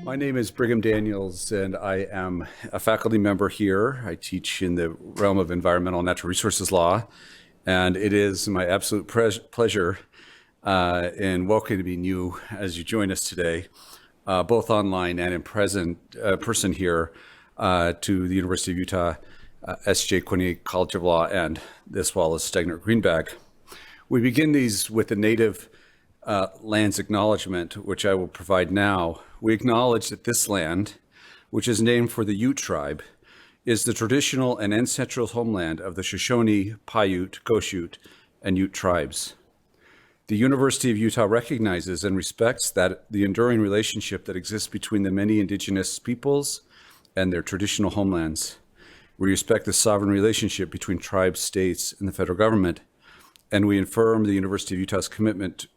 My name is Brigham Daniels, and I am a faculty member here. I teach in the realm of environmental and natural resources law, and it is my absolute pleasure in welcoming you as you join us today, both online and in person here to the University of Utah, S.J. Quinney College of Law, and this Wallace Stegner Green Bag. We begin these with the native land's acknowledgement, which I will provide now. We acknowledge that this land, which is named for the Ute tribe, is the traditional and ancestral homeland of the Shoshone, Paiute, Goshute, and Ute tribes. The University of Utah recognizes and respects that the enduring relationship that exists between the many indigenous peoples and their traditional homelands. We respect the sovereign relationship between tribes, states, and the federal government, and we affirm the University of Utah's commitment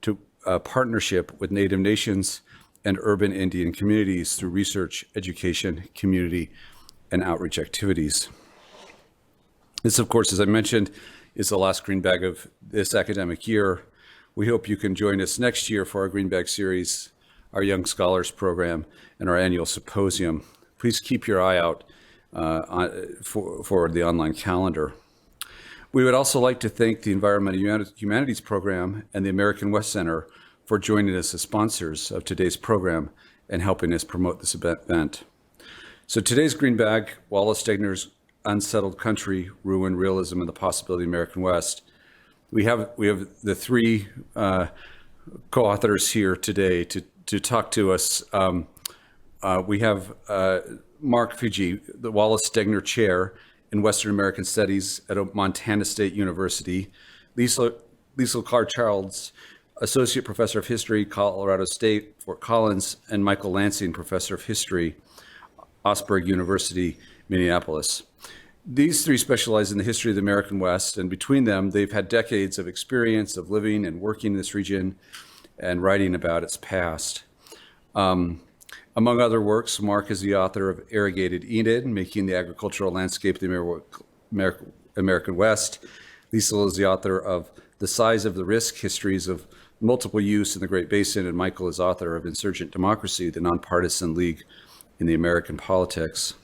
to a partnership with Native nations and urban Indian communities through research, education, community, and outreach activities. This, of course, as I mentioned, is the last Green Bag of this academic year. We hope you can join us next year for our Green Bag series, our Young Scholars Program, and our annual symposium. Please keep your eye out for the online calendar. We would also like to thank the Environmental Humanities Program and the American West Center for joining us as sponsors of today's program and helping us promote this event. So today's Green Bag, Wallace Stegner's Unsettled Country, Ruin, Realism, and the Possibility of the American West. We have the three co-authors here today to talk to us. We have Mark Fiege, the Wallace Stegner Chair in Western American Studies at Montana State University, Leisl Carr Childers, Associate Professor of History, Colorado State, Fort Collins, and Michael Lansing, Professor of History, Augsburg University, Minneapolis. These three specialize in the history of the American West, and between them, they've had decades of experience of living and working in this region and writing about its past. Among other works, Mark is the author of Irrigated Eden, Making the Agricultural Landscape of the American West. Leisl is the author of The Size of the Risk, Histories of Multiple Use in the Great Basin, and Michael is author of Insurgent Democracy, the Nonpartisan League in the American Politics.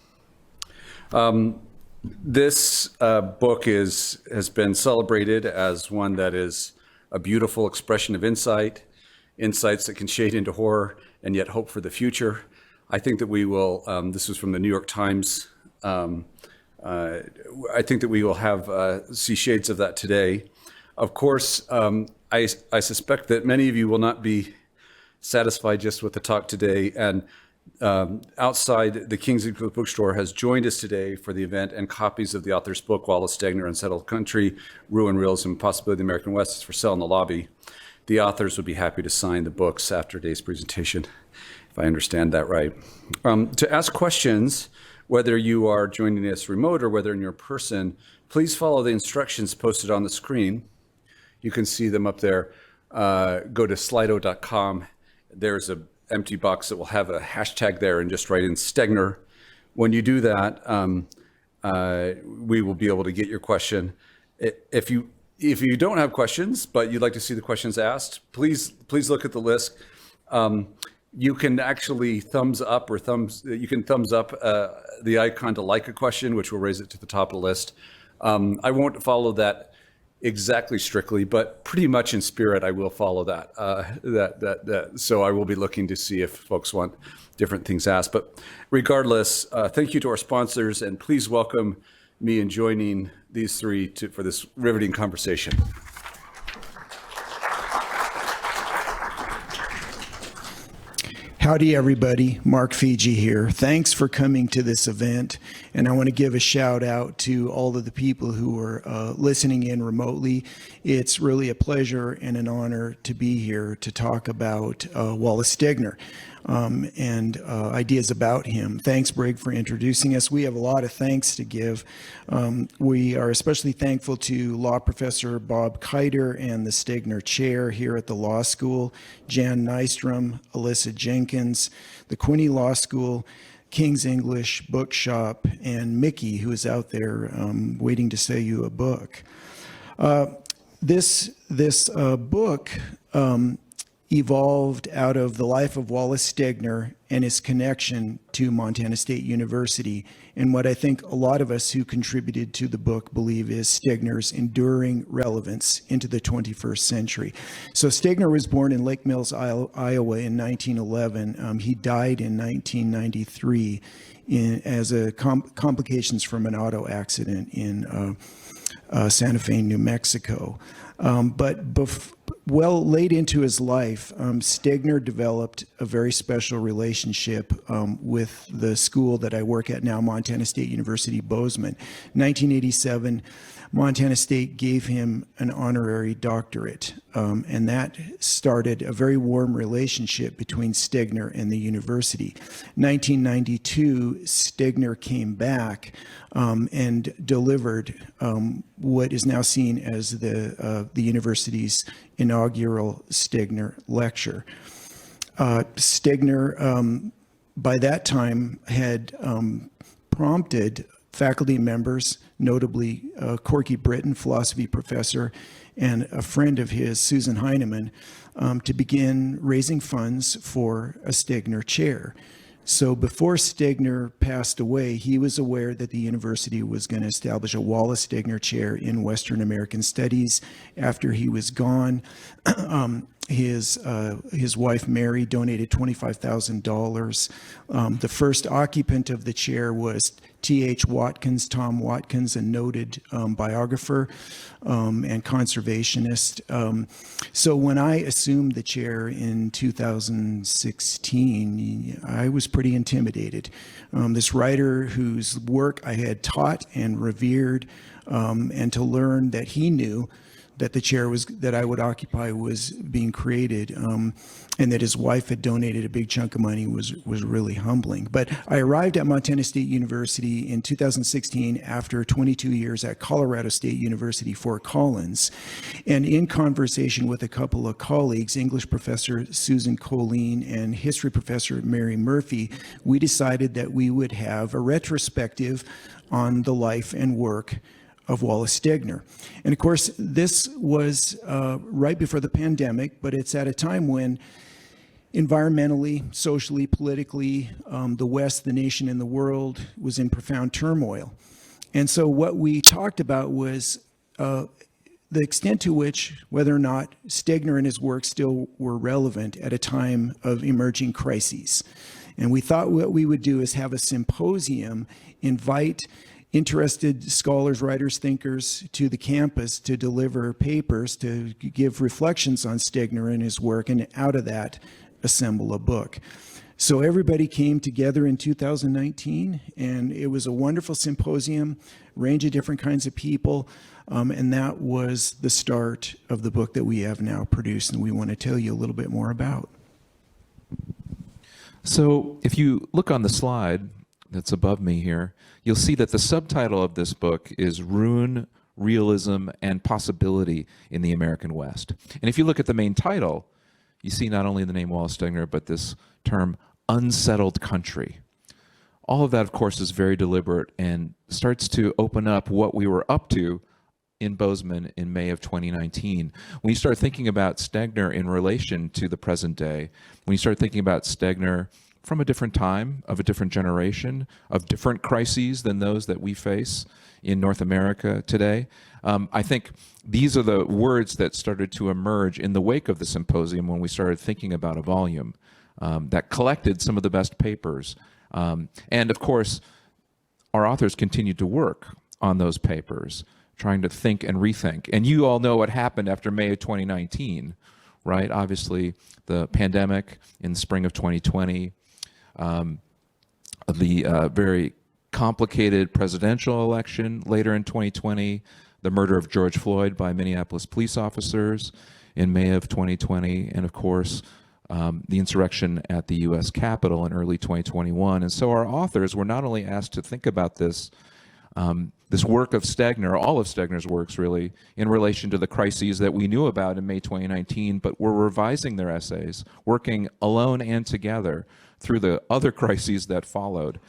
This book has been celebrated as one that is a beautiful expression of insights that can shade into horror and yet hope for the future. I think that we will, this was from the New York Times, I think that we will have see shades of that today. Of course, I suspect that many of you will not be satisfied just with the talk today, and outside the King's English Bookstore has joined us today for the event, and copies of the author's book, Wallace Stegner, Unsettled Country, Ruin, Realism, Possibility of the American West, is for sale in the lobby. The authors would be happy to sign the books after today's presentation, if I understand that right. To ask questions, whether you are joining us remote or whether in your person, please follow the instructions posted on the screen. You can see them up there. Go to slido.com. There's an empty box that will have a hashtag there, and just write in Stegner. When you do that, we will be able to get your question. If you don't have questions, but you'd like to see the questions asked, please look at the list. You can actually thumbs up the icon to like a question, which will raise it to the top of the list. I won't follow that exactly strictly, but pretty much in spirit, I will follow that. So I will be looking to see if folks want different things asked. But regardless, thank you to our sponsors, and please welcome me in joining these three for this riveting conversation. Howdy, everybody. Mark Fiege here. Thanks for coming to this event. And I want to give a shout out to all of the people who are listening in remotely. It's really a pleasure and an honor to be here to talk about Wallace Stegner and ideas about him. Thanks, Brig, for introducing us. We have a lot of thanks to give. We are especially thankful to law professor Bob Kiter and the Stegner chair here at the law school, Jan Nystrom, Alyssa Jenkins, the Quinney Law School, King's English Bookshop, and Mickey, who is out there waiting to sell you a book. This book evolved out of the life of Wallace Stegner and his connection to Montana State University, and what I think a lot of us who contributed to the book believe is Stegner's enduring relevance into the 21st century. So Stegner was born in Lake Mills, Iowa in 1911. He died in 1993 as complications from an auto accident in Santa Fe, New Mexico. Well late into his life, Stegner developed a very special relationship with the school that I work at now, Montana State University, Bozeman. 1987, Montana State gave him an honorary doctorate, and that started a very warm relationship between Stegner and the university. 1992, Stegner came back and delivered what is now seen as the university's inaugural Stegner lecture. Stegner, by that time, had prompted faculty members, notably Corky Britton, philosophy professor, and a friend of his, Susan Heinemann, to begin raising funds for a Stegner chair. So before Stegner passed away, he was aware that the university was going to establish a Wallace Stegner chair in Western American Studies. After he was gone, his wife Mary donated $25,000. The first occupant of the chair was T.H. Watkins, Tom Watkins, a noted biographer and conservationist. So when I assumed the chair in 2016, I was pretty intimidated. This writer whose work I had taught and revered, and to learn that he knew that the chair that I would occupy was being created, and that his wife had donated a big chunk of money was really humbling. But I arrived at Montana State University in 2016 after 22 years at Colorado State University, Fort Collins. And in conversation with a couple of colleagues, English professor Susan Colleen and history professor Mary Murphy, we decided that we would have a retrospective on the life and work of Wallace Stegner. And of course, this was right before the pandemic, but it's at a time when environmentally, socially, politically, the West, the nation, and the world was in profound turmoil. And so what we talked about was the extent to which, whether or not Stegner and his work still were relevant at a time of emerging crises. And we thought what we would do is have a symposium, invite interested scholars, writers, thinkers to the campus to deliver papers, to give reflections on Stegner and his work, and out of that, assemble a book. So everybody came together in 2019, and it was a wonderful symposium, range of different kinds of people, and that was the start of the book that we have now produced, and we want to tell you a little bit more about. So if you look on the slide that's above me here, you'll see that the subtitle of this book is Ruin, Realism, and Possibility in the American West. And if you look at the main title, you see not only the name Wallace Stegner, but this term unsettled country. All of that, of course, is very deliberate and starts to open up what we were up to in Bozeman in May of 2019. When you start thinking about Stegner in relation to the present day, when you start thinking about Stegner from a different time, of a different generation, of different crises than those that we face in North America today, I think these are the words that started to emerge in the wake of the symposium when we started thinking about a volume that collected some of the best papers. And of course, our authors continued to work on those papers, trying to think and rethink. And you all know what happened after May of 2019, right? Obviously, the pandemic in the spring of 2020, the very complicated presidential election later in 2020, the murder of George Floyd by Minneapolis police officers in May of 2020, and of course, the insurrection at the U.S. Capitol in early 2021. And so our authors were not only asked to think about this, this work of Stegner, all of Stegner's works really, in relation to the crises that we knew about in May 2019, but were revising their essays, working alone and together through the other crises that followed.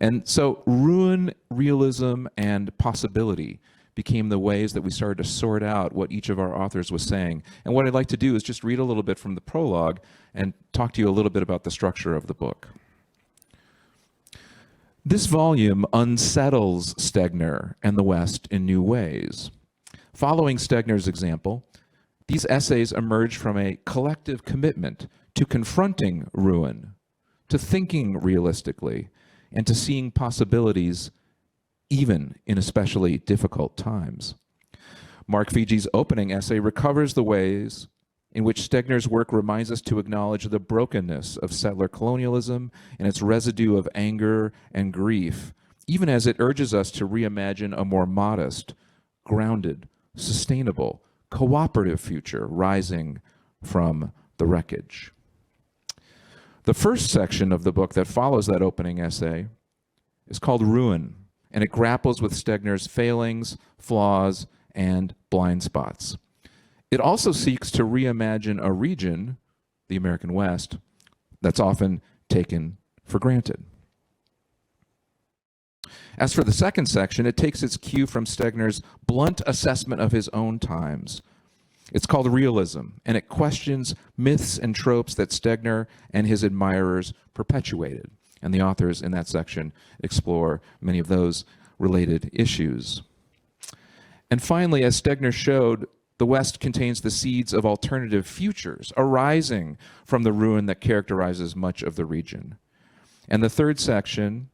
And so ruin, realism, and possibility became the ways that we started to sort out what each of our authors was saying. And what I'd like to do is just read a little bit from the prologue and talk to you a little bit about the structure of the book. This volume unsettles Stegner and the West in new ways. Following Stegner's example, these essays emerge from a collective commitment to confronting ruin, to thinking realistically, and to seeing possibilities even in especially difficult times. Mark Fiege's opening essay recovers the ways in which Stegner's work reminds us to acknowledge the brokenness of settler colonialism and its residue of anger and grief, even as it urges us to reimagine a more modest, grounded, sustainable, cooperative future rising from the wreckage. The first section of the book that follows that opening essay is called Ruin, and it grapples with Stegner's failings, flaws, and blind spots. It also seeks to reimagine a region, the American West, that's often taken for granted. As for the second section, it takes its cue from Stegner's blunt assessment of his own times. It's called Realism, and it questions myths and tropes that Stegner and his admirers perpetuated. And the authors in that section explore many of those related issues. And finally, as Stegner showed, the West contains the seeds of alternative futures arising from the ruin that characterizes much of the region. And the third section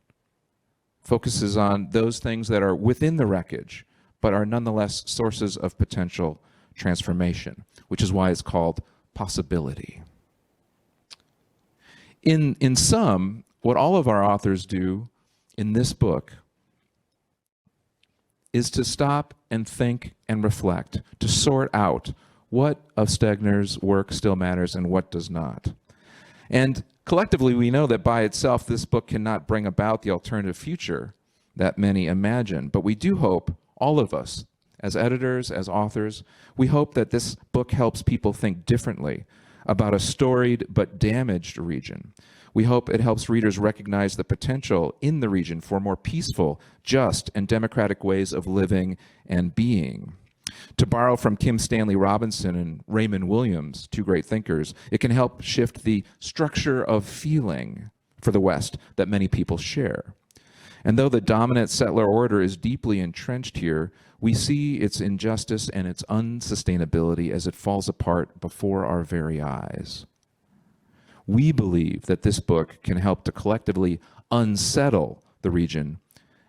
focuses on those things that are within the wreckage, but are nonetheless sources of potential transformation, which is why it's called possibility. In sum, what all of our authors do in this book is to stop and think and reflect, to sort out what of Stegner's work still matters and what does not. And collectively, we know that by itself, this book cannot bring about the alternative future that many imagine. But we do hope, all of us, as editors, as authors, we hope that this book helps people think differently about a storied but damaged region. We hope it helps readers recognize the potential in the region for more peaceful, just, and democratic ways of living and being. To borrow from Kim Stanley Robinson and Raymond Williams, two great thinkers, it can help shift the structure of feeling for the West that many people share. And though the dominant settler order is deeply entrenched here, we see its injustice and its unsustainability as it falls apart before our very eyes. We believe that this book can help to collectively unsettle the region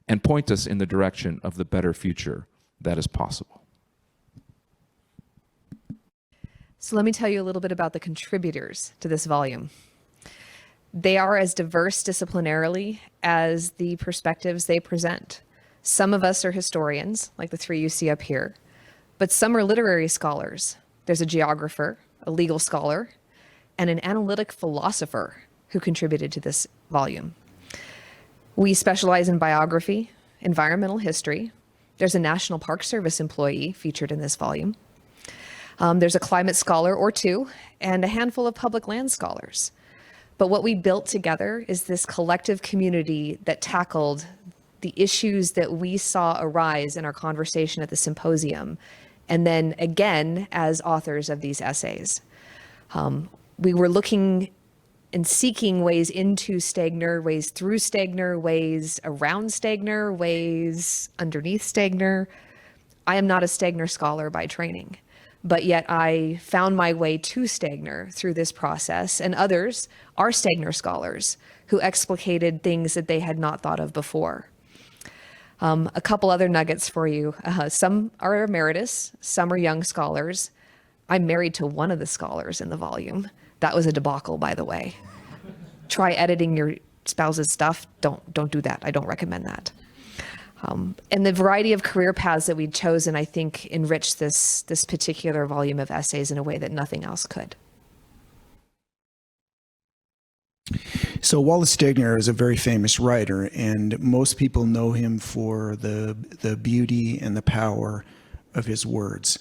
and point us in the direction of the better future that is possible. So let me tell you a little bit about the contributors to this volume. They are as diverse disciplinarily as the perspectives they present. Some of us are historians, like the three you see up here, but some are literary scholars. There's a geographer, a legal scholar, and an analytic philosopher who contributed to this volume. We specialize in biography, environmental history. There's a National Park Service employee featured in this volume. There's a climate scholar or two, and a handful of public land scholars. But what we built together is this collective community that tackled the issues that we saw arise in our conversation at the symposium, and then again as authors of these essays. We were looking and seeking ways into Stegner, ways through Stegner, ways around Stegner, ways underneath Stegner. I am not a Stegner scholar by training, but yet I found my way to Stegner through this process, and others are Stegner scholars who explicated things that they had not thought of before. A couple other nuggets for you. Some are emeritus, some are young scholars. I'm married to one of the scholars in the volume. That was a debacle, by the way. Try editing your spouse's stuff. Don't do that. I don't recommend that. And the variety of career paths that we'd chosen, I think, enriched this particular volume of essays in a way that nothing else could. So Wallace Stegner is a very famous writer, and most people know him for the beauty and the power of his words.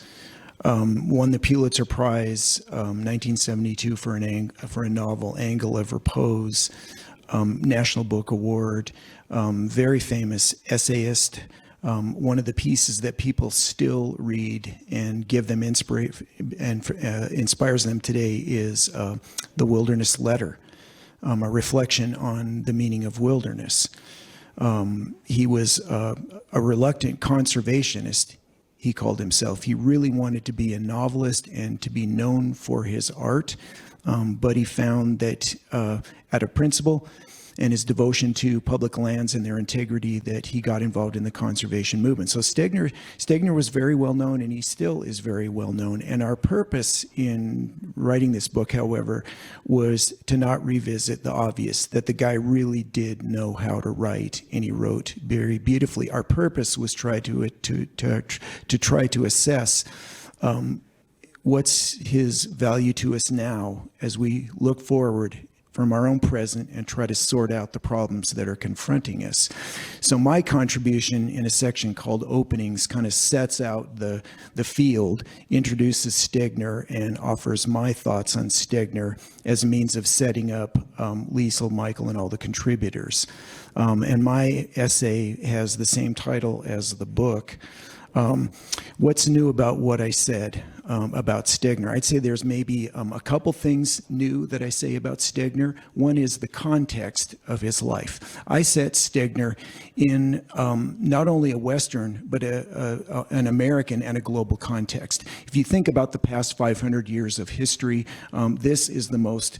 Won the Pulitzer Prize 1972 for a novel, Angle of Repose. National Book Award. Very famous essayist. One of the pieces that people still read and give them inspires them today is The Wilderness Letter, a reflection on the meaning of wilderness. He was a reluctant conservationist, he called himself. He really wanted to be a novelist and to be known for his art, but he found that out of principle and his devotion to public lands and their integrity, that he got involved in the conservation movement. So Stegner was very well known, and he still is very well known. And our purpose in writing this book, however, was to not revisit the obvious, that the guy really did know how to write, and he wrote very beautifully. Our purpose was try to assess what's his value to us now as we look forward from our own present and try to sort out the problems that are confronting us. So my contribution in a section called Openings kind of sets out the field, introduces Stegner, and offers my thoughts on Stegner as a means of setting up Leisl, Michael, and all the contributors. And my essay has the same title as the book. What's new about what I said about Stegner? I'd say there's maybe a couple things new that I say about Stegner. One is the context of his life. I set Stegner in not only a Western, but an American and a global context. If you think about the past 500 years of history, this is the most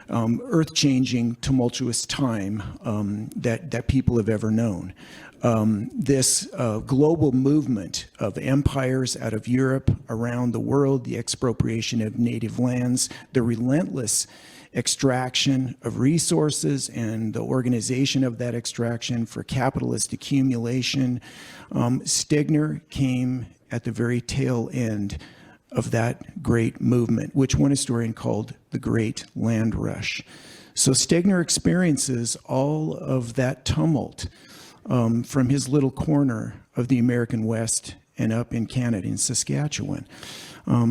earth-changing, tumultuous time that people have ever known. This global movement of empires out of Europe, around the world, the expropriation of native lands, the relentless extraction of resources and the organization of that extraction for capitalist accumulation. Stegner came at the very tail end of that great movement, which one historian called the Great Land Rush. So Stegner experiences all of that tumult from his little corner of the American West and up in Canada, in Saskatchewan.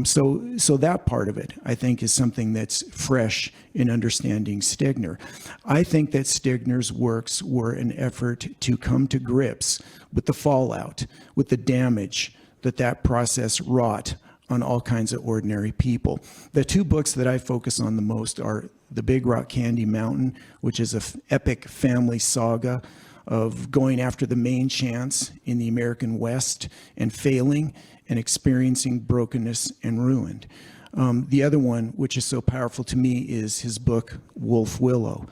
So that part of it, I think, is something that's fresh in understanding Stegner. I think that Stegner's works were an effort to come to grips with the fallout, with the damage that process wrought on all kinds of ordinary people. The two books that I focus on the most are The Big Rock Candy Mountain, which is an epic family saga of going after the main chance in the American West and failing and experiencing brokenness and ruin. The other one, which is so powerful to me, is his book, Wolf Willow.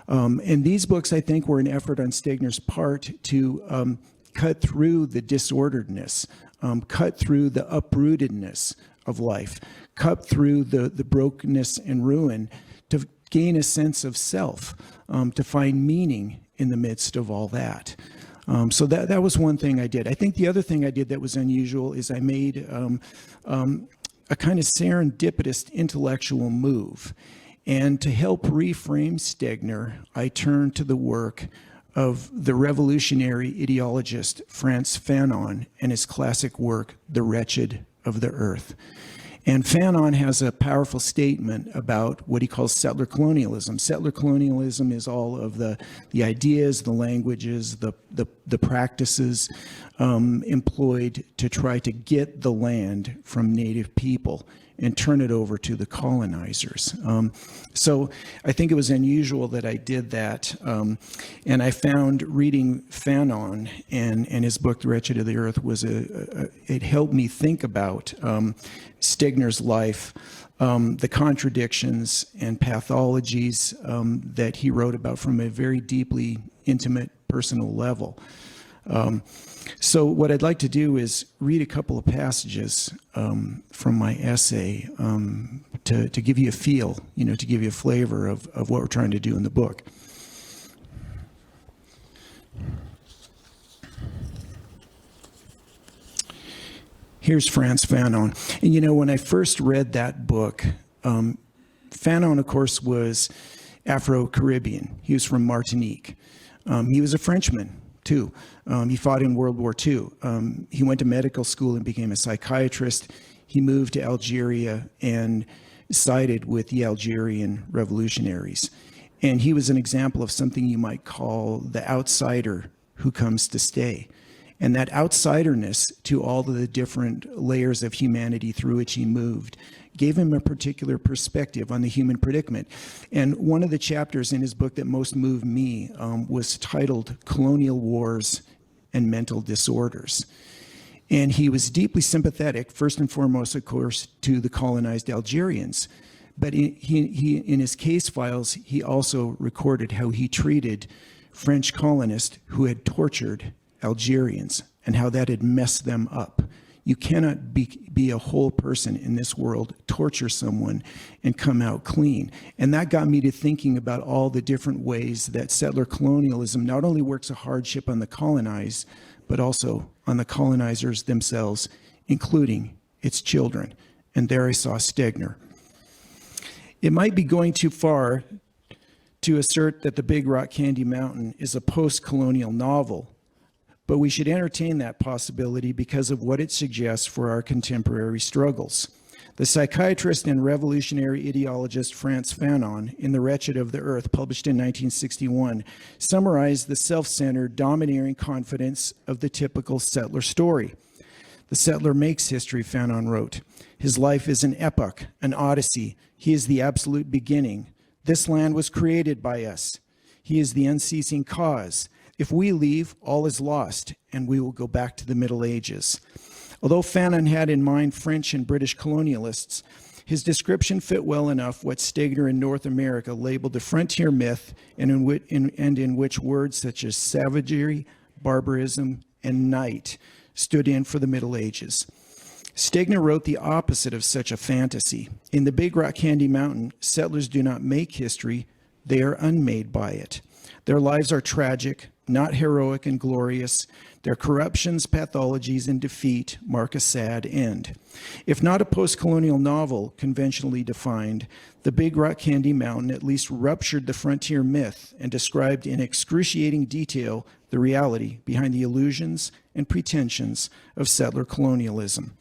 And these books, I think, were an effort on Stegner's part to cut through the disorderedness, cut through the uprootedness of life, cut through the brokenness and ruin to gain a sense of self, to find meaning in the midst of all that. So that was one thing I did. I think the other thing I did that was unusual is I made a kind of serendipitous intellectual move. And to help reframe Stegner, I turned to the work of the revolutionary ideologist Frantz Fanon and his classic work, The Wretched of the Earth. And Fanon has a powerful statement about what he calls settler colonialism. Settler colonialism is all of the ideas, the languages, the practices employed to try to get the land from native people and turn it over to the colonizers. So I think it was unusual that I did that. And I found reading Fanon and his book, The Wretched of the Earth, it helped me think about Stegner's life, the contradictions and pathologies that he wrote about from a very deeply intimate personal level. So what I'd like to do is read a couple of passages from my essay to give you a feel, to give you a flavor of what we're trying to do in the book. Here's Frantz Fanon. And when I first read that book, Fanon, of course, was Afro-Caribbean. He was from Martinique. He was a Frenchman, too. He fought in World War II. He went to medical school and became a psychiatrist. he moved to Algeria and sided with the Algerian revolutionaries. And he was an example of something you might call the outsider who comes to stay. And that outsiderness to all of the different layers of humanity through which he moved gave him a particular perspective on the human predicament. And one of the chapters in his book that most moved me was titled Colonial Wars and Mental Disorders. And he was deeply sympathetic, first and foremost, of course, to the colonized Algerians. But in his case files, he also recorded how he treated French colonists who had tortured Algerians and how that had messed them up. You cannot be a whole person in this world, torture someone, and come out clean. And that got me to thinking about all the different ways that settler colonialism not only works a hardship on the colonized, but also on the colonizers themselves, including its children. And there I saw Stegner. It might be going too far to assert that The Big Rock Candy Mountain is a post-colonial novel, but we should entertain that possibility because of what it suggests for our contemporary struggles. The psychiatrist and revolutionary ideologist Frantz Fanon, in The Wretched of the Earth, published in 1961, summarized the self-centered, domineering confidence of the typical settler story. The settler makes history, Fanon wrote. His life is an epoch, an odyssey. He is the absolute beginning. This land was created by us. He is the unceasing cause. If we leave, all is lost, and we will go back to the Middle Ages. Although Fanon had in mind French and British colonialists, his description fit well enough what Stegner in North America labeled a frontier myth, and in which words such as savagery, barbarism, and night stood in for the Middle Ages. Stegner wrote the opposite of such a fantasy. In The Big Rock Candy Mountain, settlers do not make history, they are unmade by it. Their lives are tragic, not heroic and glorious. Their corruptions, pathologies, and defeat mark a sad end. If not a post-colonial novel conventionally defined, The Big Rock Candy Mountain at least ruptured the frontier myth and described in excruciating detail the reality behind the illusions and pretensions of settler colonialism.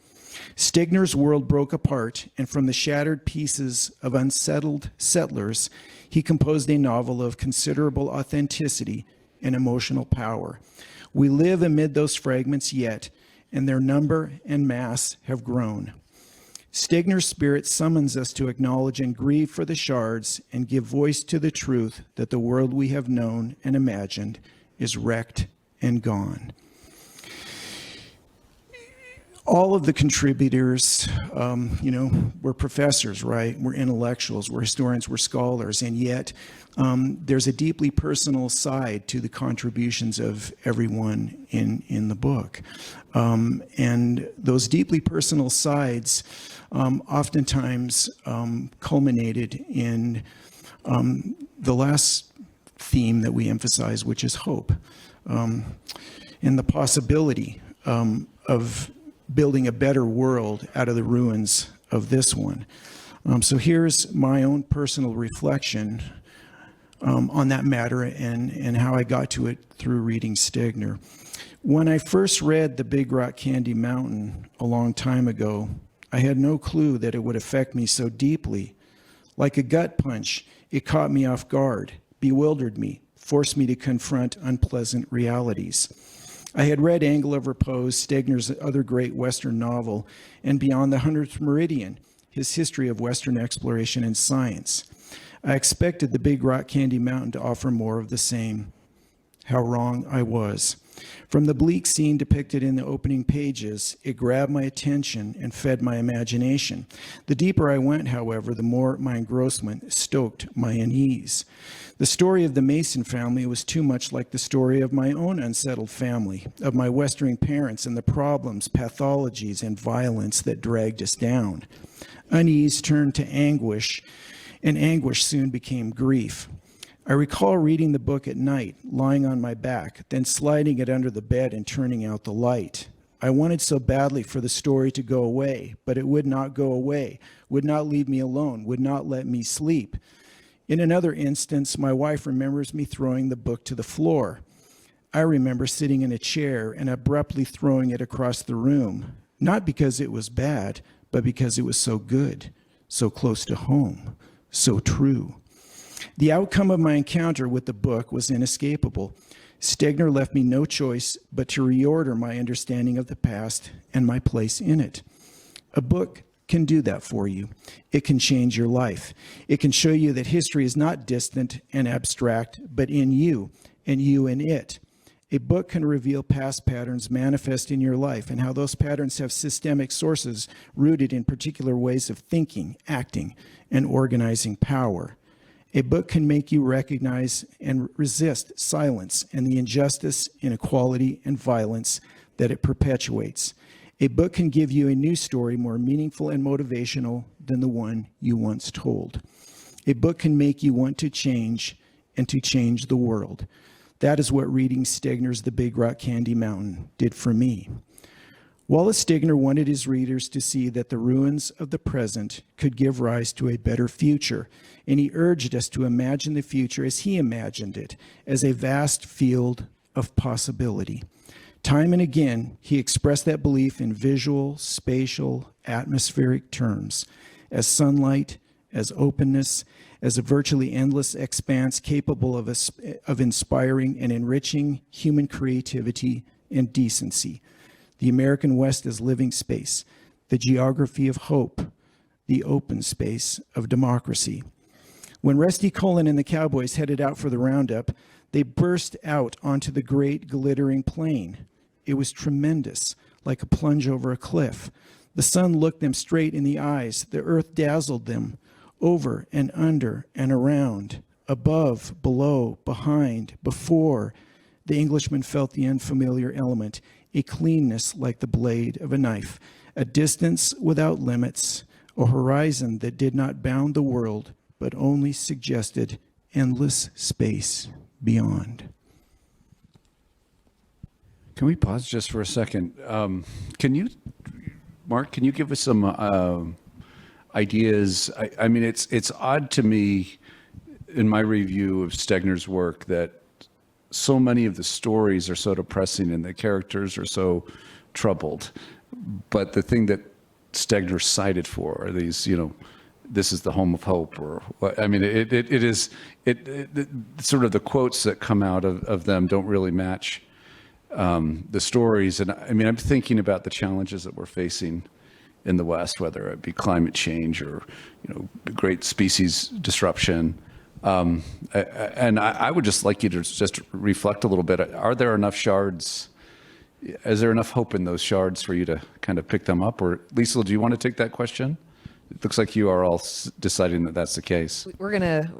Stegner's world broke apart, and from the shattered pieces of unsettled settlers, he composed a novel of considerable authenticity and emotional power. We live amid those fragments yet, and their number and mass have grown. Stegner's spirit summons us to acknowledge and grieve for the shards and give voice to the truth that the world we have known and imagined is wrecked and gone. All of the contributors, we're professors, right? We're intellectuals, we're historians, we're scholars, and yet there's a deeply personal side to the contributions of everyone in the book. And those deeply personal sides oftentimes culminated in the last theme that we emphasize, which is hope, and the possibility of building a better world out of the ruins of this one. So here's my own personal reflection on that matter and how I got to it through reading Stegner. When I first read The Big Rock Candy Mountain a long time ago, I had no clue that it would affect me so deeply. Like a gut punch, it caught me off guard, bewildered me, forced me to confront unpleasant realities. I had read Angle of Repose, Stegner's other great Western novel, and Beyond the 100th Meridian, his history of Western exploration and science. I expected The Big Rock Candy Mountain to offer more of the same. How wrong I was. From the bleak scene depicted in the opening pages, it grabbed my attention and fed my imagination. The deeper I went, however, the more my engrossment stoked my unease. The story of the Mason family was too much like the story of my own unsettled family, of my Western parents and the problems, pathologies, and violence that dragged us down. Unease turned to anguish, and anguish soon became grief. I recall reading the book at night, lying on my back, then sliding it under the bed and turning out the light. I wanted so badly for the story to go away, but it would not go away, would not leave me alone, would not let me sleep. In another instance, my wife remembers me throwing the book to the floor. I remember sitting in a chair and abruptly throwing it across the room, not because it was bad, but because it was so good, so close to home, so true. The outcome of my encounter with the book was inescapable. Stegner left me no choice but to reorder my understanding of the past and my place in it. A book can do that for you. It can change your life. It can show you that history is not distant and abstract, but in you, and you in it. A book can reveal past patterns manifest in your life and how those patterns have systemic sources rooted in particular ways of thinking, acting, and organizing power. A book can make you recognize and resist silence and the injustice, inequality, and violence that it perpetuates. A book can give you a new story more meaningful and motivational than the one you once told. A book can make you want to change and to change the world. That is what reading Stegner's The Big Rock Candy Mountain did for me. Wallace Stegner wanted his readers to see that the ruins of the present could give rise to a better future, and he urged us to imagine the future as he imagined it, as a vast field of possibility. Time and again, he expressed that belief in visual, spatial, atmospheric terms, as sunlight, as openness, as a virtually endless expanse capable of inspiring and enriching human creativity and decency. The American West as living space, the geography of hope, the open space of democracy. When Rusty Cullen and the Cowboys headed out for the roundup, they burst out onto the great glittering plain. It was tremendous, like a plunge over a cliff. The sun looked them straight in the eyes. The earth dazzled them. Over and under and around, above, below, behind, before, the Englishman felt the unfamiliar element, a cleanness like the blade of a knife, a distance without limits, a horizon that did not bound the world, but only suggested endless space beyond. Can we pause just for a second? Mark, can you give us some ideas? I mean, it's odd to me in my review of Stegner's work that so many of the stories are so depressing and the characters are so troubled. But the thing that Stegner cited for are these, this is the home of hope, or I mean, it sort of the quotes that come out of them don't really match the stories. And I mean, I'm thinking about the challenges that we're facing in the West, whether it be climate change or, great species disruption. And I would just like you to just reflect a little bit. Are there enough shards? Is there enough hope in those shards for you to kind of pick them up? Or Leisl, do you want to take that question? It looks like you are all deciding that that's the case. We're gonna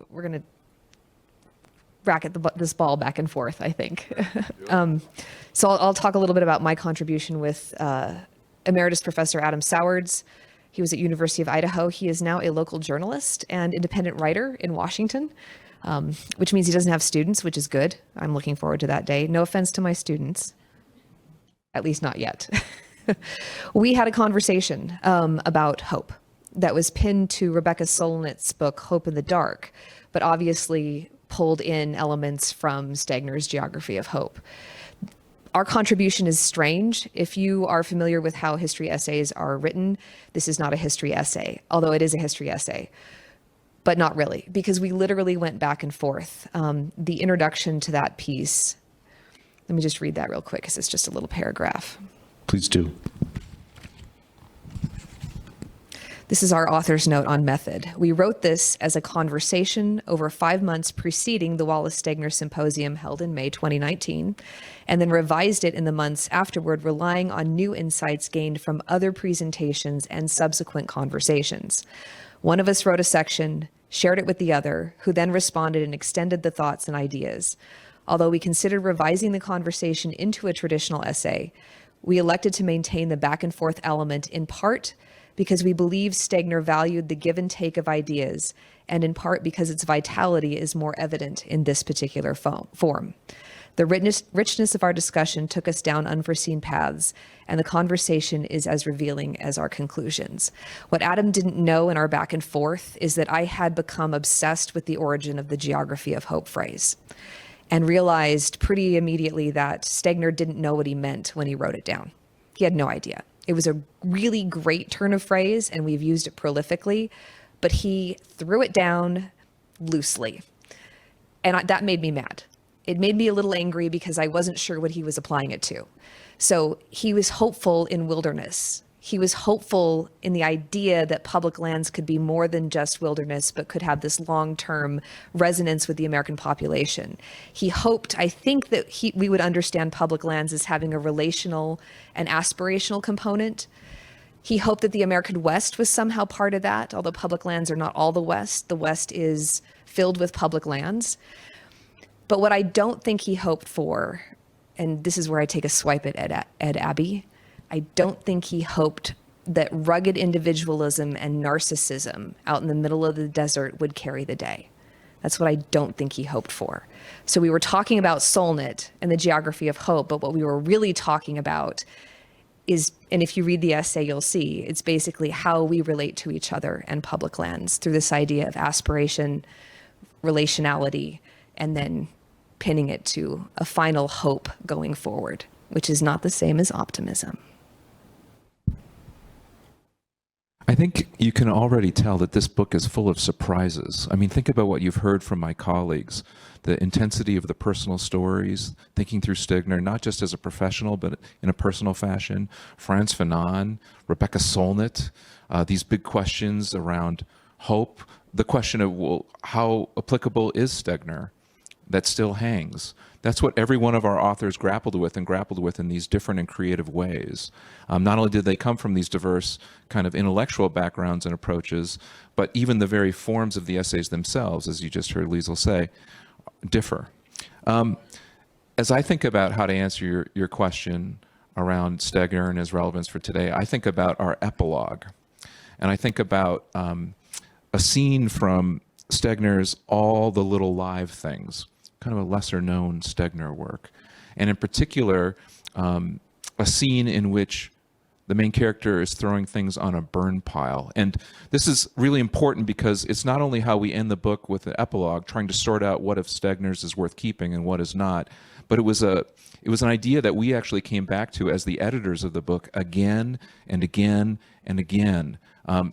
racket this ball back and forth, I think. So I'll talk a little bit about my contribution with Emeritus Professor Adam Sowards. He was at University of Idaho. He is now a local journalist and independent writer in Washington, which means he doesn't have students, which is good. I'm looking forward to that day. No offense to my students, at least not yet. We had a conversation about hope that was pinned to Rebecca Solnitz's book, Hope in the Dark, but obviously pulled in elements from Stegner's Geography of Hope. Our contribution is strange. If you are familiar with how history essays are written, this is not a history essay, although it is a history essay, but not really, because we literally went back and forth. The introduction to that piece, let me just read that real quick because it's just a little paragraph. Please do. This is our author's note on method. We wrote this as a conversation over 5 months preceding the Wallace Stegner Symposium held in May 2019, and then revised it in the months afterward, relying on new insights gained from other presentations and subsequent conversations. One of us wrote a section, shared it with the other, who then responded and extended the thoughts and ideas. Although we considered revising the conversation into a traditional essay, we elected to maintain the back and forth element in part because we believe Stegner valued the give and take of ideas, and in part because its vitality is more evident in this particular form. The richness of our discussion took us down unforeseen paths, and the conversation is as revealing as our conclusions. What Adam didn't know in our back and forth is that I had become obsessed with the origin of the geography of hope phrase, and realized pretty immediately that Stegner didn't know what he meant when he wrote it down. He had no idea. It was a really great turn of phrase, and we've used it prolifically, but he threw it down loosely. And that made me mad. It made me a little angry because I wasn't sure what he was applying it to. So he was hopeful in wilderness. He was hopeful in the idea that public lands could be more than just wilderness, but could have this long-term resonance with the American population. He hoped, I think, that we would understand public lands as having a relational and aspirational component. He hoped that the American West was somehow part of that, although public lands are not all the West. The West is filled with public lands. But what I don't think he hoped for, and this is where I take a swipe at Ed Abbey, I don't think he hoped that rugged individualism and narcissism out in the middle of the desert would carry the day. That's what I don't think he hoped for. So we were talking about Solnit and the geography of hope, but what we were really talking about is, and if you read the essay, you'll see, it's basically how we relate to each other and public lands through this idea of aspiration, relationality, and then pinning it to a final hope going forward, which is not the same as optimism. I think you can already tell that this book is full of surprises. I mean, think about what you've heard from my colleagues, the intensity of the personal stories, thinking through Stegner, not just as a professional, but in a personal fashion. Frantz Fanon, Rebecca Solnit, these big questions around hope, the question of, well, how applicable is Stegner? That still hangs. That's what every one of our authors grappled with in these different and creative ways. Not only did they come from these diverse kind of intellectual backgrounds and approaches, but even the very forms of the essays themselves, as you just heard Leisl say, differ. As I think about how to answer your question around Stegner and his relevance for today, I think about our epilogue. And I think about a scene from Stegner's All the Little Live Things, kind of a lesser known Stegner work. And in particular, a scene in which the main character is throwing things on a burn pile. And this is really important because it's not only how we end the book with the epilogue, trying to sort out what of Stegner's is worth keeping and what is not, but it was an idea that we actually came back to as the editors of the book again and again and again.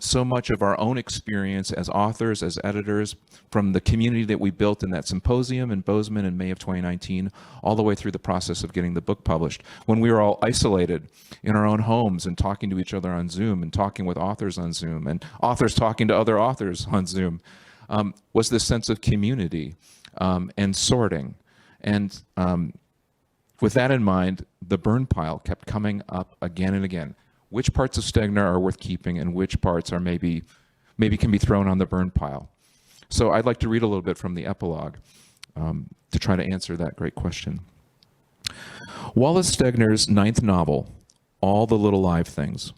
So much of our own experience as authors, as editors, from the community that we built in that symposium in Bozeman in May of 2019, all the way through the process of getting the book published, when we were all isolated in our own homes and talking to each other on Zoom and talking with authors on Zoom and authors talking to other authors on Zoom, was this sense of community and sorting. And with that in mind, the burn pile kept coming up again and again. Which parts of Stegner are worth keeping and which parts are maybe can be thrown on the burn pile? So I'd like to read a little bit from the epilogue to try to answer that great question. Wallace Stegner's ninth novel, All the Little Live Things,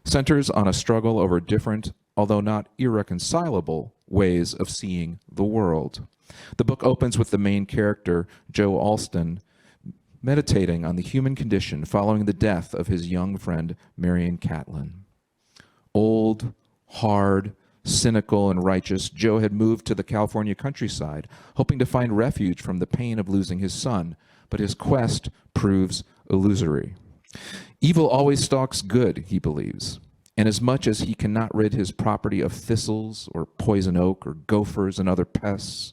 centers on a struggle over different, although not irreconcilable, ways of seeing the world. The book opens with the main character, Joe Alston, meditating on the human condition following the death of his young friend, Marion Catlin. Old, hard, cynical, and righteous, Joe had moved to the California countryside, hoping to find refuge from the pain of losing his son, but his quest proves illusory. Evil always stalks good, he believes, and as much as he cannot rid his property of thistles or poison oak or gophers and other pests,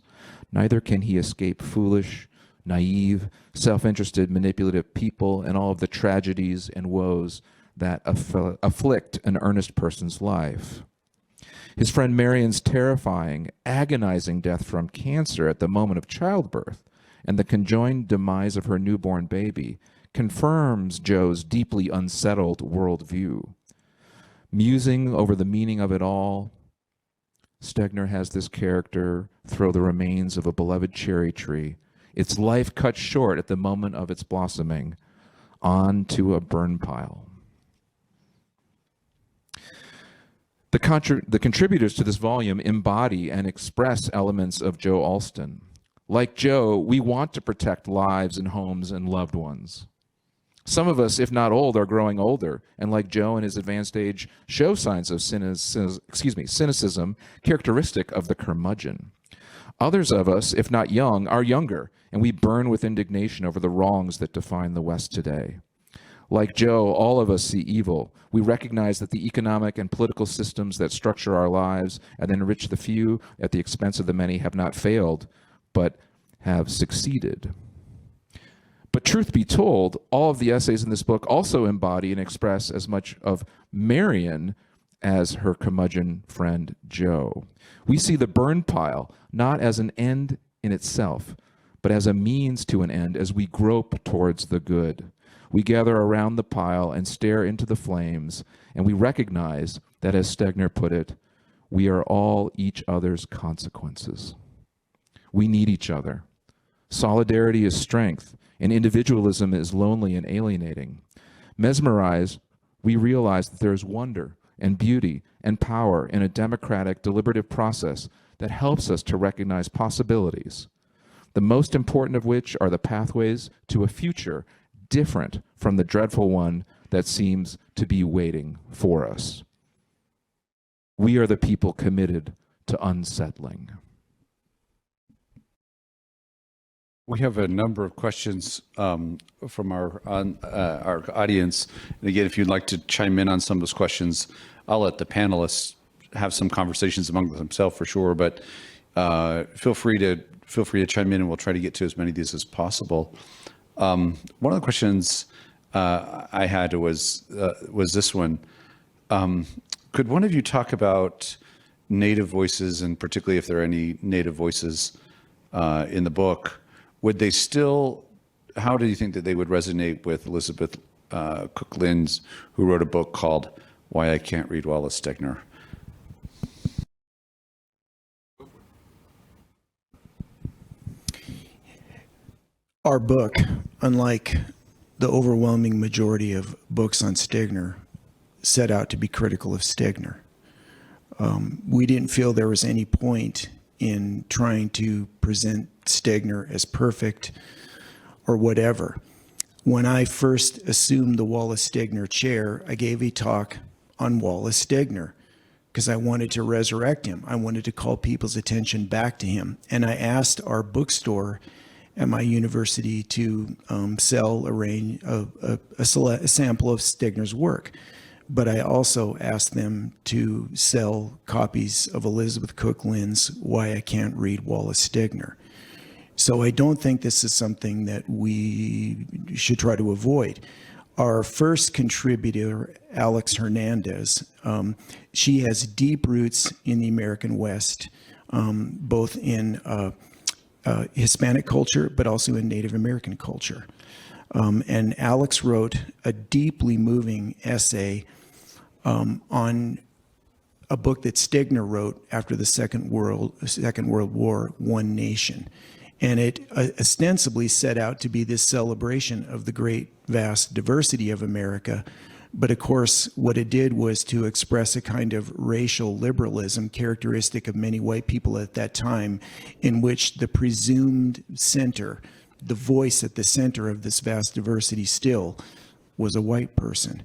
neither can he escape foolish, naive, self-interested, manipulative people and all of the tragedies and woes that afflict an earnest person's life. His friend Marion's terrifying, agonizing death from cancer at the moment of childbirth and the conjoined demise of her newborn baby confirms Joe's deeply unsettled worldview. Musing over the meaning of it all, Stegner has this character throw the remains of a beloved cherry tree, its life cut short at the moment of its blossoming, onto a burn pile. The contributors to this volume embody and express elements of Joe Alston. Like Joe, we want to protect lives and homes and loved ones. Some of us, if not old, are growing older, and like Joe in his advanced age, show signs of cynicism characteristic of the curmudgeon. Others of us, if not young, are younger, and we burn with indignation over the wrongs that define the West today. Like Joe, all of us see evil. We recognize that the economic and political systems that structure our lives and enrich the few at the expense of the many have not failed, but have succeeded. But truth be told, all of the essays in this book also embody and express as much of Marion as her curmudgeon friend Joe. We see the burn pile not as an end in itself, but as a means to an end as we grope towards the good. We gather around the pile and stare into the flames, and we recognize that, as Stegner put it, we are all each other's consequences. We need each other. Solidarity is strength, and individualism is lonely and alienating. Mesmerized, we realize that there is wonder and beauty and power in a democratic, deliberative process that helps us to recognize possibilities, the most important of which are the pathways to a future different from the dreadful one that seems to be waiting for us. We are the people committed to unsettling. We have a number of questions from our audience. And again, if you'd like to chime in on some of those questions, I'll let the panelists have some conversations among themselves for sure. But feel free to chime in, and we'll try to get to as many of these as possible. One of the questions I had was this one. Could one of you talk about Native voices, and particularly if there are any Native voices in the book? Would they still, how do you think that they would resonate with Elizabeth Cook Lynds, who wrote a book called Why I Can't Read Wallace Stegner? Our book, unlike the overwhelming majority of books on Stegner, set out to be critical of Stegner. We didn't feel there was any point in trying to present Stegner as perfect or whatever. When I first assumed the Wallace Stegner chair, I gave a talk on Wallace Stegner because I wanted to resurrect him. I wanted to call people's attention back to him. And I asked our bookstore at my university to sell a sample of Stegner's work. But I also asked them to sell copies of Elizabeth Cook Lynds' Why I Can't Read Wallace Stegner. So I don't think this is something that we should try to avoid. Our first contributor, Alex Hernandez, she has deep roots in the American West, both in Hispanic culture, but also in Native American culture. And Alex wrote a deeply moving essay on a book that Stegner wrote after the Second World War, One Nation. And it ostensibly set out to be this celebration of the great, vast diversity of America. But of course, what it did was to express a kind of racial liberalism characteristic of many white people at that time, in which the presumed center, the voice at the center of this vast diversity still, was a white person.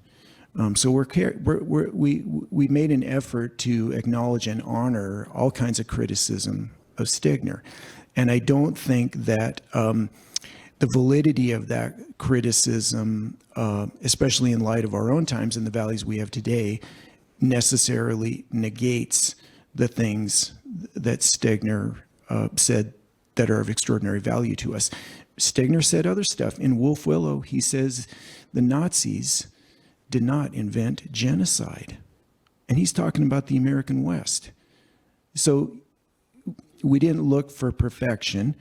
So we made an effort to acknowledge and honor all kinds of criticism of Stegner. And I don't think that the validity of that criticism, especially in light of our own times and the values we have today, necessarily negates the things that Stegner said that are of extraordinary value to us. Stegner said other stuff. In Wolf Willow, he says the Nazis did not invent genocide. And he's talking about the American West. So we didn't look for perfection.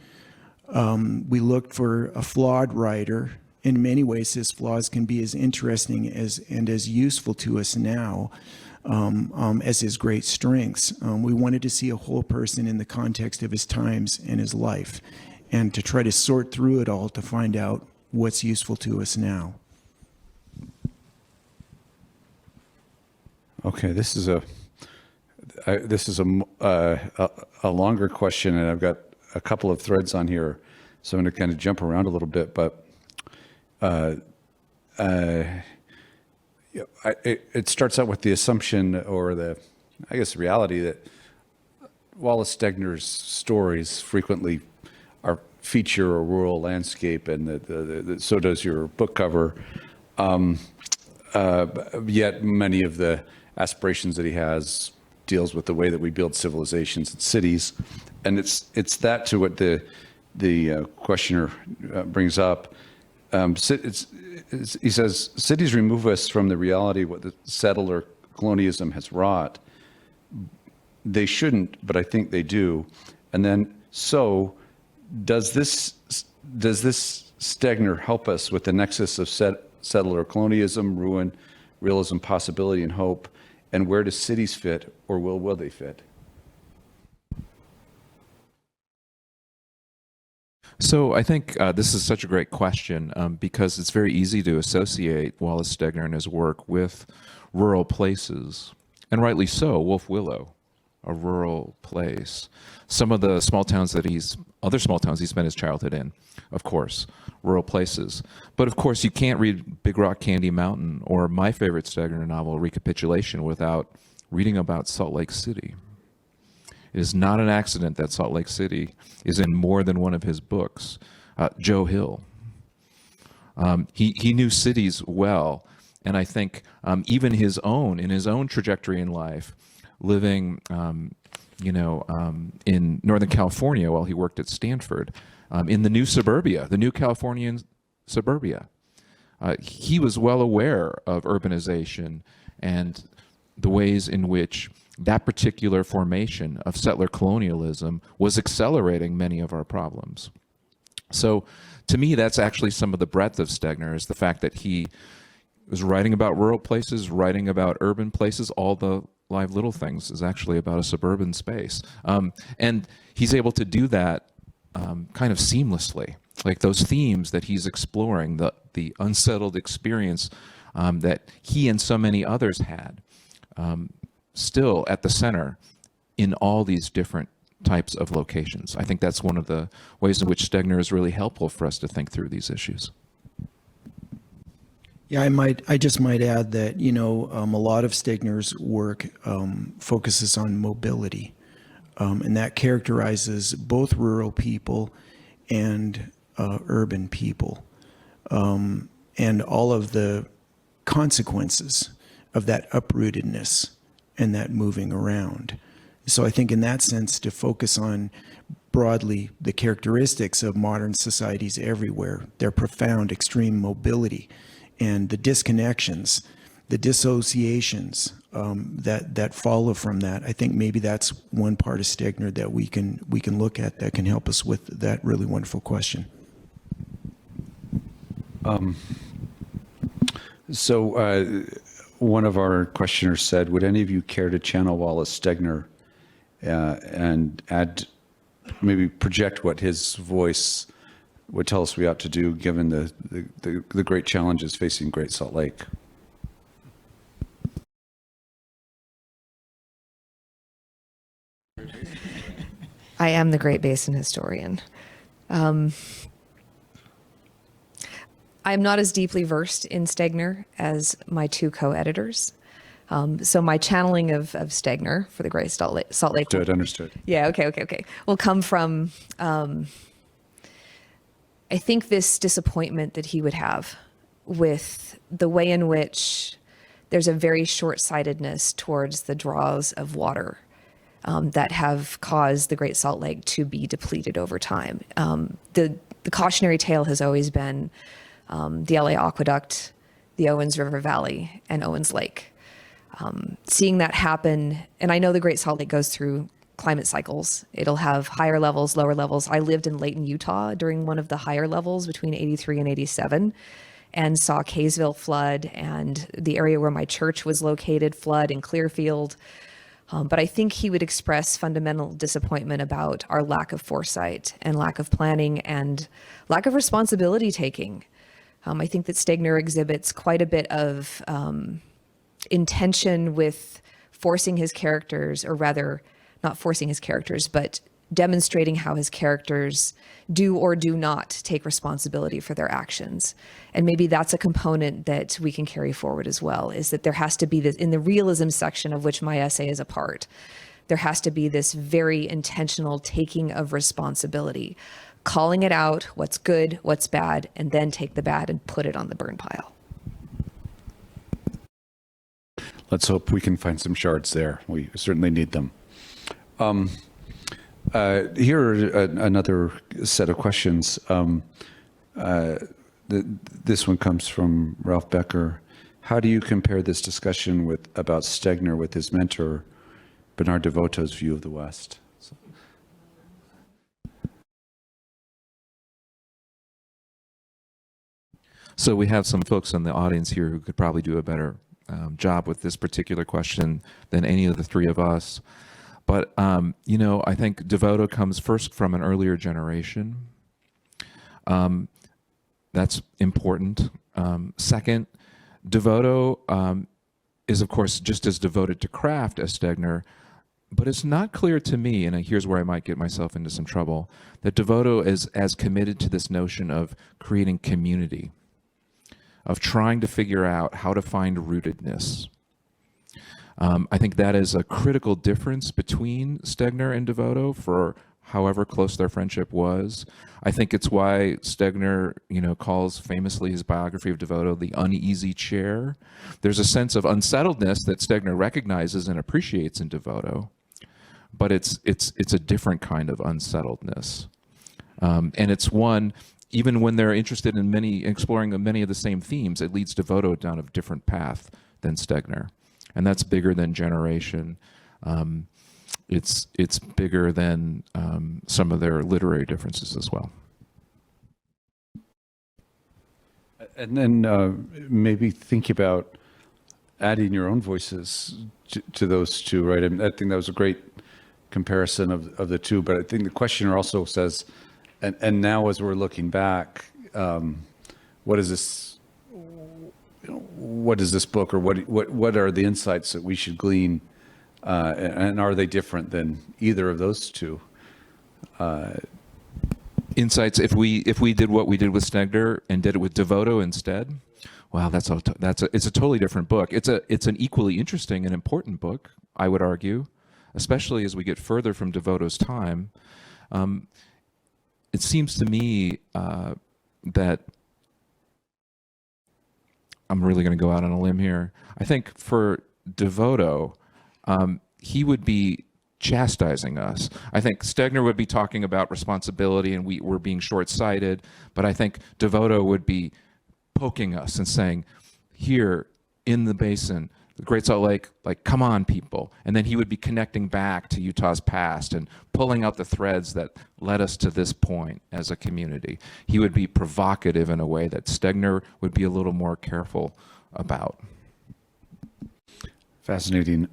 We looked for a flawed writer. In many ways, his flaws can be as interesting and as useful to us now as his great strengths. We wanted to see a whole person in the context of his times and his life, and to try to sort through it all to find out what's useful to us now. Okay, this is a longer question, and I've got a couple of threads on here, so I'm going to kind of jump around a little bit. But it starts out with the assumption, or the reality, that Wallace Stegner's stories frequently feature a rural landscape, and so does your book cover. Yet many of the aspirations that he has deals with the way that we build civilizations and cities. And it's that to what the questioner brings up. He says, cities remove us from the reality of what the settler colonialism has wrought. They shouldn't, but I think they do. And then, so does this Stegner help us with the nexus of settler colonialism, ruin, realism, possibility, and hope? And where do cities fit, or will they fit? So I think this is such a great question because it's very easy to associate Wallace Stegner and his work with rural places, and rightly so. Wolf Willow, a rural place. Some of the other small towns he spent his childhood in, of course, rural places. But of course, you can't read Big Rock Candy Mountain or my favorite Stegner novel, Recapitulation, without reading about Salt Lake City. It is not an accident that Salt Lake City is in more than one of his books. Joe Hill. He knew cities well, and I think even in his own trajectory in life, living in Northern California while he worked at Stanford, in the new suburbia, the new Californian suburbia, he was well aware of urbanization and the ways in which that particular formation of settler colonialism was accelerating many of our problems. So to me, that's actually some of the breadth of Stegner, is the fact that he was writing about rural places, writing about urban places. All the Live Little Things is actually about a suburban space. And he's able to do that kind of seamlessly, like those themes that he's exploring, the unsettled experience that he and so many others had, still at the center in all these different types of locations. I think that's one of the ways in which Stegner is really helpful for us to think through these issues. Yeah, I just might add that, a lot of Stegner's work focuses on mobility, and that characterizes both rural people and urban people, and all of the consequences of that uprootedness and that moving around. So I think in that sense, to focus on broadly the characteristics of modern societies everywhere, their profound extreme mobility and the disconnections, the dissociations that follow from that, I think maybe that's one part of Stegner that we can look at that can help us with that really wonderful question. One of our questioners said, would any of you care to channel Wallace Stegner and maybe project what his voice would tell us we ought to do given the great challenges facing Great Salt Lake? I am the Great Basin historian. I'm not as deeply versed in Stegner as my two co-editors. So my channeling of Stegner for the Great Salt Lake. Understood. Yeah, okay. Will come from, I think, this disappointment that he would have with the way in which there's a very short-sightedness towards the draws of water that have caused the Great Salt Lake to be depleted over time. The cautionary tale has always been the LA Aqueduct, the Owens River Valley, and Owens Lake. Seeing that happen, and I know the Great Salt Lake goes through climate cycles. It'll have higher levels, lower levels. I lived in Layton, Utah during one of the higher levels between 83 and 87 and saw Kaysville flood and the area where my church was located flood in Clearfield. But I think he would express fundamental disappointment about our lack of foresight and lack of planning and lack of responsibility taking. I think that Stegner exhibits quite a bit of intention with forcing his characters, or rather, not forcing his characters, but demonstrating how his characters do or do not take responsibility for their actions. And maybe that's a component that we can carry forward as well, is that there has to be this, in the realism section of which my essay is a part, there has to be this very intentional taking of responsibility, calling it out, what's good, what's bad, and then take the bad and put it on the burn pile. let's hope we can find some shards there. We certainly need them. Here are another set of questions. This one comes from Ralph Becker. How do you compare this discussion about Stegner with his mentor, Bernard Devoto's view of the West? So we have some folks in the audience here who could probably do a better job with this particular question than any of the three of us. But, you know, I think Devoto comes first from an earlier generation. That's important. Second, Devoto is, of course, just as devoted to craft as Stegner, but it's not clear to me, and here's where I might get myself into some trouble, that Devoto is as committed to this notion of creating community, of trying to figure out how to find rootedness. I think that is a critical difference between Stegner and Devoto for however close their friendship was. I think it's why Stegner, you know, calls famously his biography of Devoto the uneasy chair. There's a sense of unsettledness that Stegner recognizes and appreciates in Devoto, but it's a different kind of unsettledness. And it's one, even when they're interested in exploring many of the same themes, it leads Devoto down a different path than Stegner. And that's bigger than generation. It's bigger than some of their literary differences as well. And then maybe think about adding your own voices to those two, right? I think that was a great comparison of the two, but I think the questioner also says, and now as we're looking back, what is this? What is this book, or what are the insights that we should glean, and are they different than either of those two? Insights. If we did what we did with Stegner and did it with Devoto instead, wow, it's a totally different book. It's an equally interesting and important book, I would argue, especially as we get further from Devoto's time. It seems to me that I'm really going to go out on a limb here. I think for Devoto, he would be chastising us. I think Stegner would be talking about responsibility and we're being short-sighted, but I think Devoto would be poking us and saying, here in the basin, the Great Salt Lake, like, come on, people. And then he would be connecting back to Utah's past and pulling out the threads that led us to this point as a community. He would be provocative in a way that Stegner would be a little more careful about. Fascinating.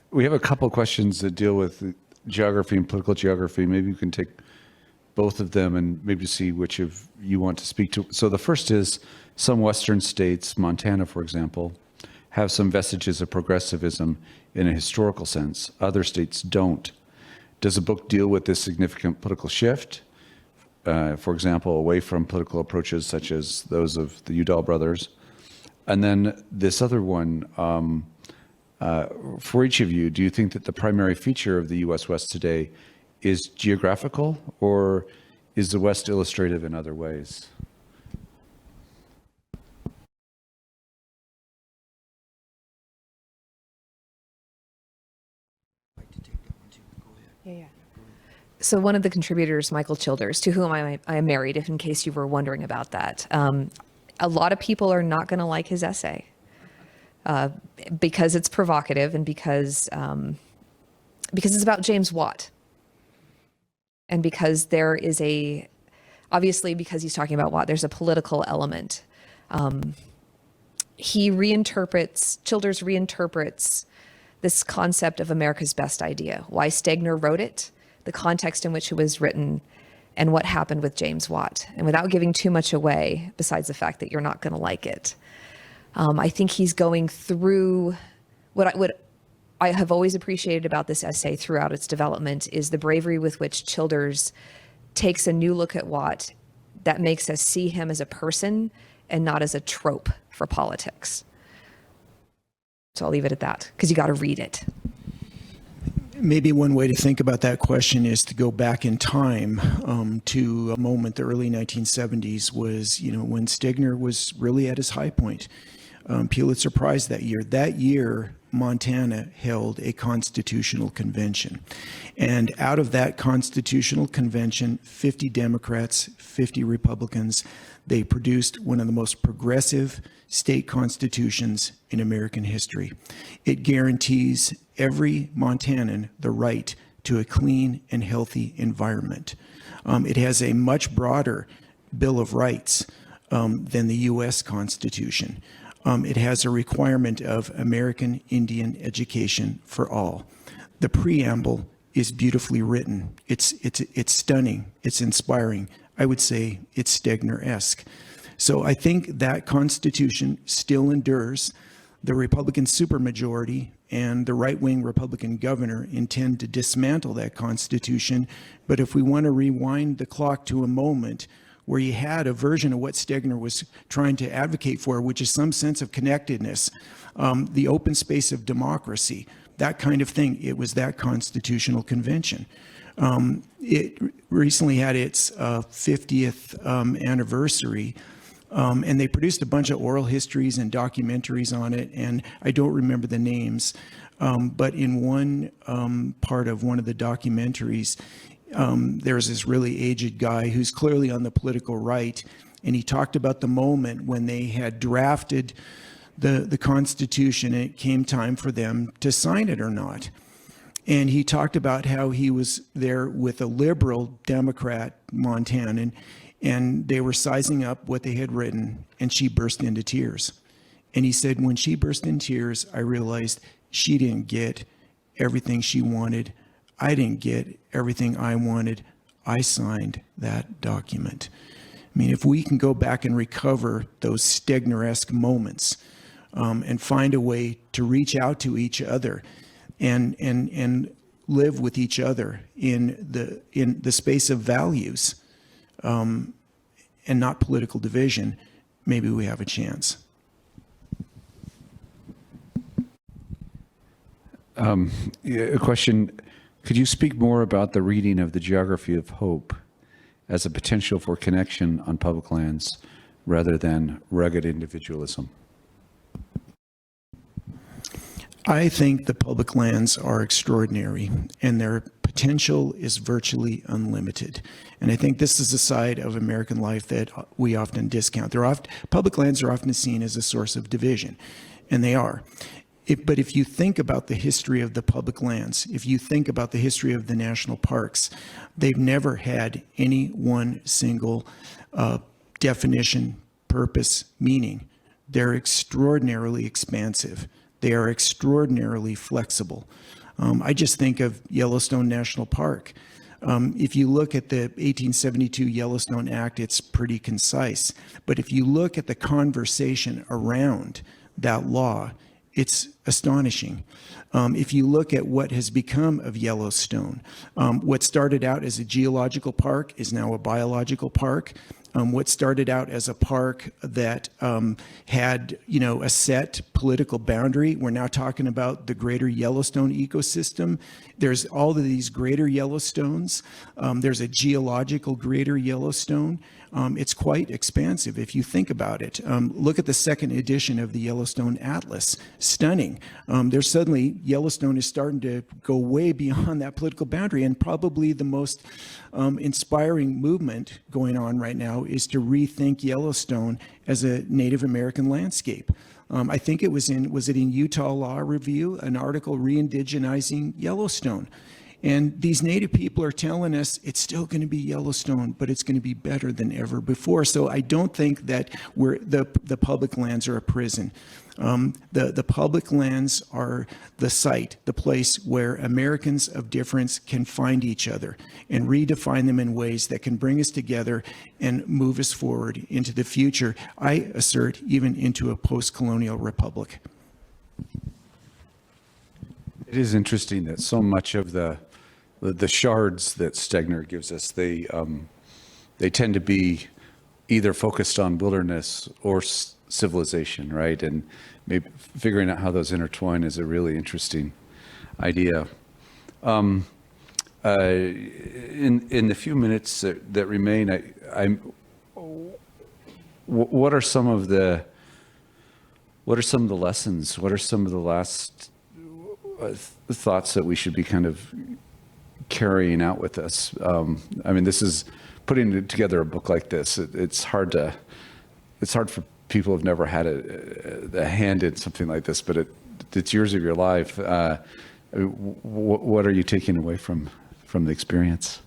We have a couple questions that deal with geography and political geography. Maybe you can take both of them and maybe see which of you want to speak to. So the first is, some Western states, Montana, for example, have some vestiges of progressivism in a historical sense. Other states don't. Does the book deal with this significant political shift? For example, away from political approaches such as those of the Udall brothers. And then this other one, for each of you, do you think that the primary feature of the U.S. West today is geographical, or is the West illustrative in other ways? Yeah. So one of the contributors, Michael Childers, to whom I am married, if in case you were wondering about that, a lot of people are not going to like his essay because it's provocative and because it's about James Watt, and because there is obviously because he's talking about Watt, there's a political element. Childers reinterprets this concept of America's best idea, why Stegner wrote it, the context in which it was written, and what happened with James Watt. And without giving too much away, besides the fact that you're not going to like it, I think he's going through what I have always appreciated about this essay throughout its development is the bravery with which Childers takes a new look at Watt that makes us see him as a person and not as a trope for politics. So I'll leave it at that, because you got to read it. Maybe one way to think about that question is to go back in time to a moment, the early 1970s was, when Stegner was really at his high point. Pulitzer Prize that year. That year, Montana held a constitutional convention. And out of that constitutional convention, 50 Democrats, 50 Republicans, they produced one of the most progressive state constitutions in American history. It guarantees every Montanan the right to a clean and healthy environment. It has a much broader Bill of Rights than the U.S. Constitution. It has a requirement of American Indian education for all. The preamble is beautifully written. It's stunning. It's inspiring. I would say it's Stegner-esque. So I think that Constitution still endures. The Republican supermajority and the right-wing Republican governor intend to dismantle that Constitution. But if we want to rewind the clock to a moment where you had a version of what Stegner was trying to advocate for, which is some sense of connectedness, the open space of democracy, that kind of thing, it was that constitutional convention. It recently had its 50th anniversary, and they produced a bunch of oral histories and documentaries on it, and I don't remember the names, but in one part of one of the documentaries, there's this really aged guy who's clearly on the political right, and he talked about the moment when they had drafted the Constitution and it came time for them to sign it or not. And he talked about how he was there with a liberal Democrat Montanan, and they were sizing up what they had written, and she burst into tears. And he said, when she burst in tears, I realized she didn't get everything she wanted. I didn't get everything I wanted. I signed that document. I mean, if we can go back and recover those Stegner-esque moments and find a way to reach out to each other and live with each other in the space of values and not political division, maybe we have a chance. A question. Could you speak more about the reading of the Geography of Hope as a potential for connection on public lands rather than rugged individualism? I think the public lands are extraordinary and their potential is virtually unlimited. And I think this is a side of American life that we often discount. Public lands are often seen as a source of division, and they are. But if you think about the history of the public lands, if you think about the history of the national parks, they've never had any one single definition, purpose, meaning. They're extraordinarily expansive. They are extraordinarily flexible. I just think of Yellowstone National Park. If you look at the 1872 Yellowstone Act, it's pretty concise. But if you look at the conversation around that law, it's astonishing. If you look at what has become of Yellowstone, what started out as a geological park is now a biological park. What started out as a park that had, a set political boundary, we're now talking about the greater Yellowstone ecosystem. There's all of these greater Yellowstones. There's a geological greater Yellowstone. It's quite expansive if you think about it. Look at the second edition of the Yellowstone Atlas. Stunning. There's suddenly, Yellowstone is starting to go way beyond that political boundary, and probably the most inspiring movement going on right now is to rethink Yellowstone as a Native American landscape. I think it was in Utah Law Review, an article re-indigenizing Yellowstone. And these Native people are telling us it's still going to be Yellowstone, but it's going to be better than ever before. So I don't think that the public lands are a prison. The public lands are the site, the place where Americans of difference can find each other and redefine them in ways that can bring us together and move us forward into the future. I assert even into a post-colonial republic. It is interesting that so much of the shards that Stegner gives us, they tend to be either focused on wilderness or civilization, right? And maybe figuring out how those intertwine is a really interesting idea. In the few minutes that remain, what are some of the what are some of the lessons? What are some of the last thoughts that we should be kind of carrying out with us? I mean, this is putting together a book like this. It's hard for people who've never had a hand in something like this, but it's years of your life. What are you taking away from the experience?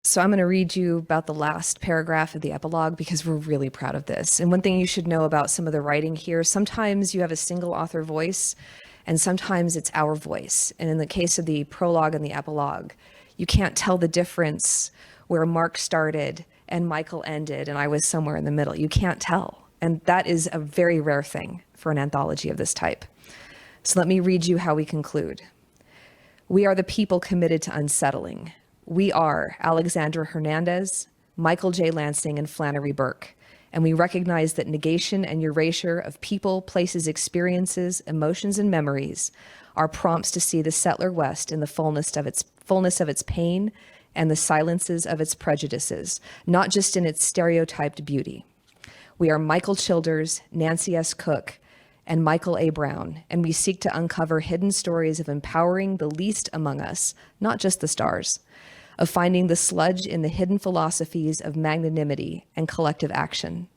So I'm going to read you about the last paragraph of the epilogue because we're really proud of this. And one thing you should know about some of the writing here, sometimes you have a single author voice and sometimes it's our voice. And in the case of the prologue and the epilogue, you can't tell the difference where Mark started and Michael ended and I was somewhere in the middle. You can't tell. And that is a very rare thing for an anthology of this type. So let me read you how we conclude. We are the people committed to unsettling. We are Alexandra Hernandez, Michael J. Lansing, and Flannery Burke, and we recognize that negation and erasure of people, places, experiences, emotions, and memories are prompts to see the settler West in the fullness of its pain and the silences of its prejudices, not just in its stereotyped beauty. We are Michael Childers, Nancy S. Cook, and Michael A. Brown, and we seek to uncover hidden stories of empowering the least among us, not just the stars, of finding the sludge in the hidden philosophies of magnanimity and collective action.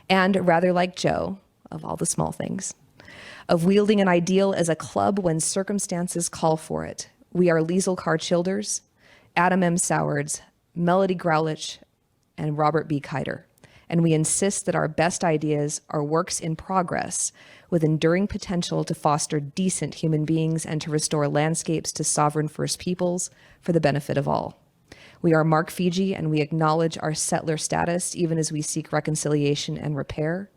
And rather like Joe, of all the small things, of wielding an ideal as a club when circumstances call for it. We are Leisl Carr Childers, Adam M. Sowards, Melody Growlich, and Robert B. Kiter. And we insist that our best ideas are works in progress with enduring potential to foster decent human beings and to restore landscapes to sovereign First Peoples for the benefit of all. We are Mark Fiege, and we acknowledge our settler status even as we seek reconciliation and repair.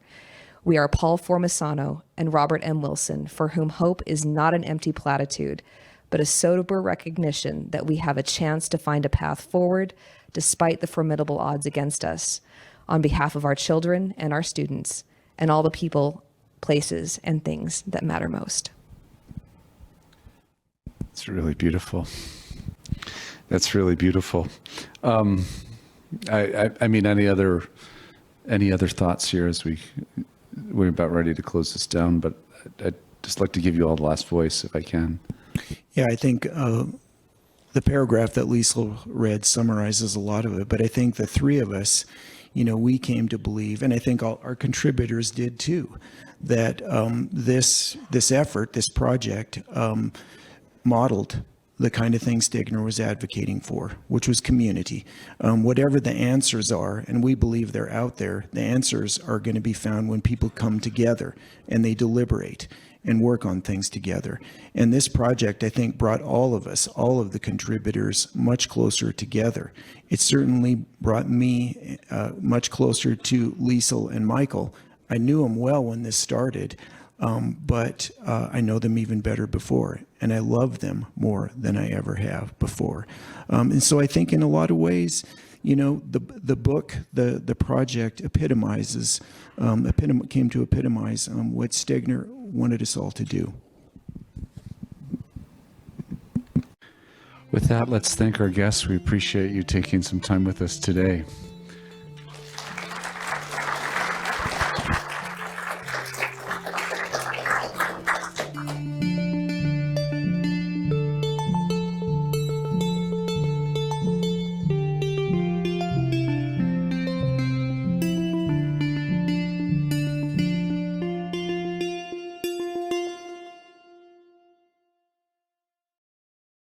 We are Paul Formisano and Robert M. Wilson, for whom hope is not an empty platitude, but a sober recognition that we have a chance to find a path forward despite the formidable odds against us, on behalf of our children and our students and all the people, places, and things that matter most. It's really beautiful. That's really beautiful. I mean, any other thoughts here as we're about ready to close this down, but I'd just like to give you all the last voice if I can. Yeah, I think the paragraph that Leisl read summarizes a lot of it, but I think the three of us, we came to believe, and I think all our contributors did too, that this effort, this project, modeled the kind of thing Stegner was advocating for, which was community. Whatever the answers are, and we believe they're out there, the answers are going to be found when people come together and they deliberate and work on things together. And this project, I think, brought all of us, all of the contributors, much closer together. It certainly brought me much closer to Leisl and Michael. I knew them well when this started, but I know them even better before, and I love them more than I ever have before. And so I think in a lot of ways, the book, the project epitomizes, came to epitomize what Stegner wanted us all to do. With that, let's thank our guests. We appreciate you taking some time with us today.